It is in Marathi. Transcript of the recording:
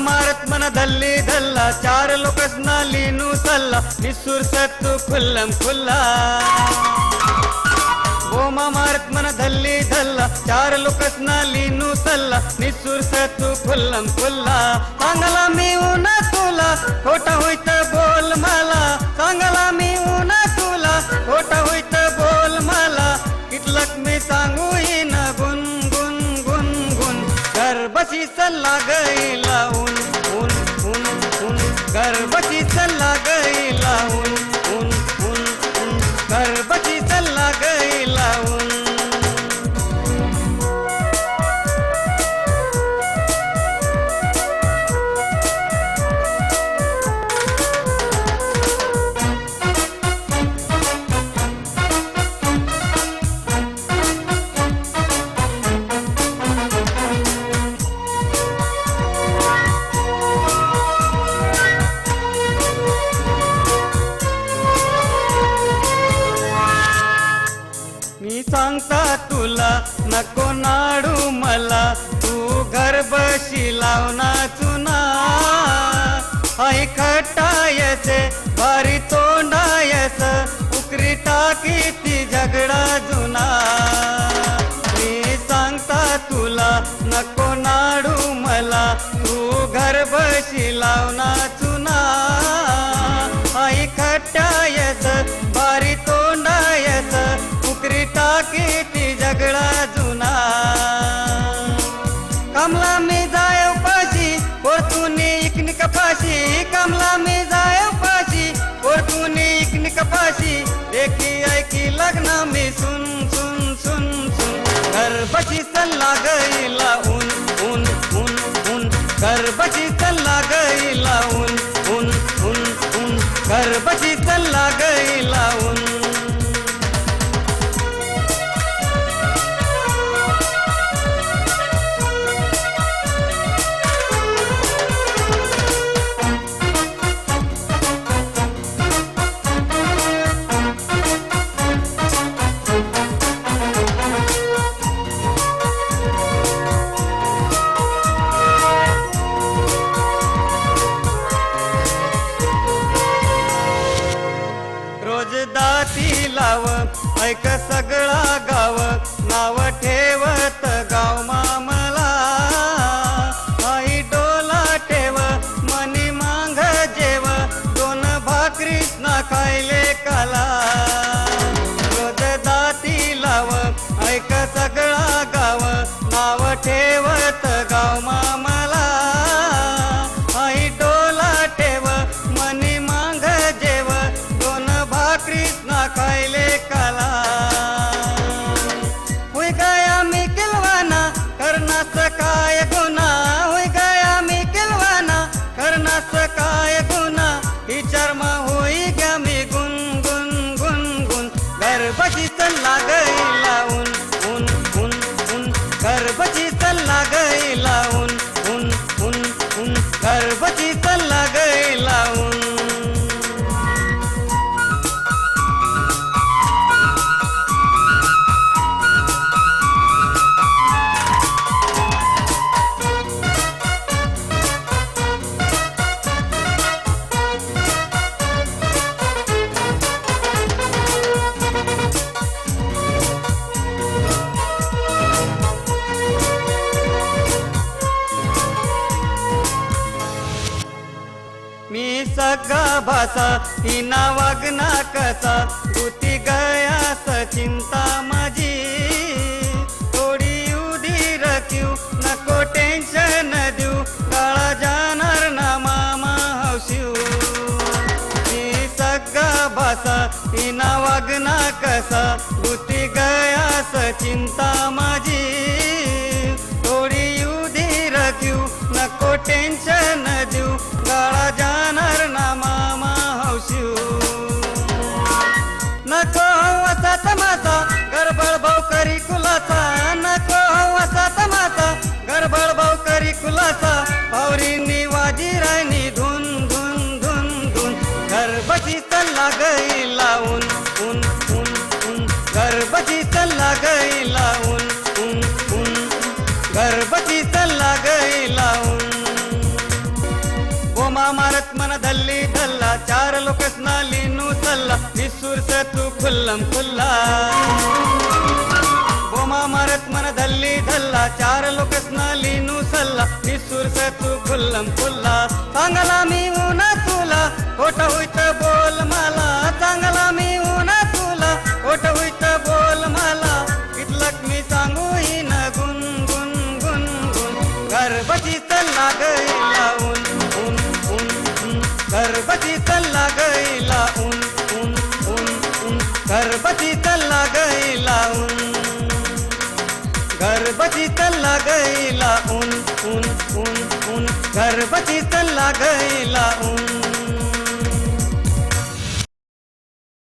मारत मन धल्ली धल्ला चार लोकसना लीनू सल्ला निसूर सत्तू खुल्लम खुल्ला बोमा मारत मन धल्ली धल्ला चार लोकसना लीनू सल्ला निसूर सत्तू खुल्लम खुल्ला सांगला मी उना तुला खोटा होईत बोल मला सांगला मी उना तुला खोटा होईत बोल मला कितलक मी सांगू इन गुन गुन गुन गुन घर बसी सल्ला गईला ऊन ऊन ऊन ऊन घर बसी सल्ला गईला ऊन ऊन ऊन ऊन घर बसी सल्ला गईला ऊन मी सांगता तुला नको नाडू मला तू घर बशी लावना चुना आई खटायसे भारी तोंडायस उकरी टाकी ती झगडा जुना मी सांगता तुला नको नाडू मला तू घर बशी लावना चुना आई खटायस भारी तोंडायस उकरी टाकी ती झगडा जुना कमला मी जाय पाशी पोरतुनी इकनी कपाशी कमला मी जाय पाशी पोरतुनी इकनी कपाशी देखी ऐकी लग्न मी सुन सुन सुन सुन घर बची सल्ला गईला ऊन ऊन ऊन ऊन घर बची सल्ला गईला ऊन ऊन ऊन ऊन घर बची सल्ला गईला ऊन रोज दाती लाव ऐक सगळा गाव नाव ठेवत गाव मामला आई डोला ठेव मनी मांग जेव दोन भाकरीस ना खायले काला रोज दाती लाव ऐक सगळा गाव नाव ठेवत गाव मामला आई डोला ठेव मनी मांग जेव दोन कृष्णा खायले काला हुई गया मी किलवाना करना सकाय गुना हुई गया मी किलवाना करना सकाय गुना ही चर्मा हुई गया मी गुन गुन गुन गुन घर बची सल्ला गईला ऊन ऊन ऊन ऊन घर बची सल्ला गईला ऊन ऊन ऊन ऊन घर बची सल्ला गईला ऊन मी सगळा भाषा हिना वागना कसा गुती गयास चिंता माझी थोडी उधी रखीव नको टेन्शन देऊ काळा जाणार ना मामा हौशिव मी सगळा भाषा हिना वागना कसा गुती गयास चिंता माझी थोडी उधी रखीव नको टेन्शन देऊ काळा जाणार ना मामा हौशिव नको असा तमासा गडबड भाऊ करी कुलासा नको असा तमासा गडबड भाऊ करी कुलासा पावरींनी वाजी राणी धुन धुन धुन धुन घर बची सल्ला गईला ऊन ऊन ऊन ऊन घर बची सल्ला गईला ऊन ऊन ऊन घर बची सल्ला गईला ऊन बोमा मारत मन धल्ली धल्ला चार लोकसना लीनू सल्ला निसुरस तू खुल्लम खुल्ला बोमा मारत मन धल्ली धल्ला चार लोकसना लीनू सल्ला निसुरस तू खुल्लम खुल्ला चांगला मी उना तुला खोट होईत बोल मला चांगला मी उना तुला खोट होईत बोल मला इतलक मी सांगू इन गुन गुन गुन गुन गर्भची चल्ला गईला ऊन ऊन ऊन ऊन गर्भची चल्ला गईला ऊन ऊन ऊन ऊन गर्भची चल्ला गईला ऊन गर्भची चल्ला गईला ऊन ऊन ऊन ऊन गर्भची चल्ला गईला ऊन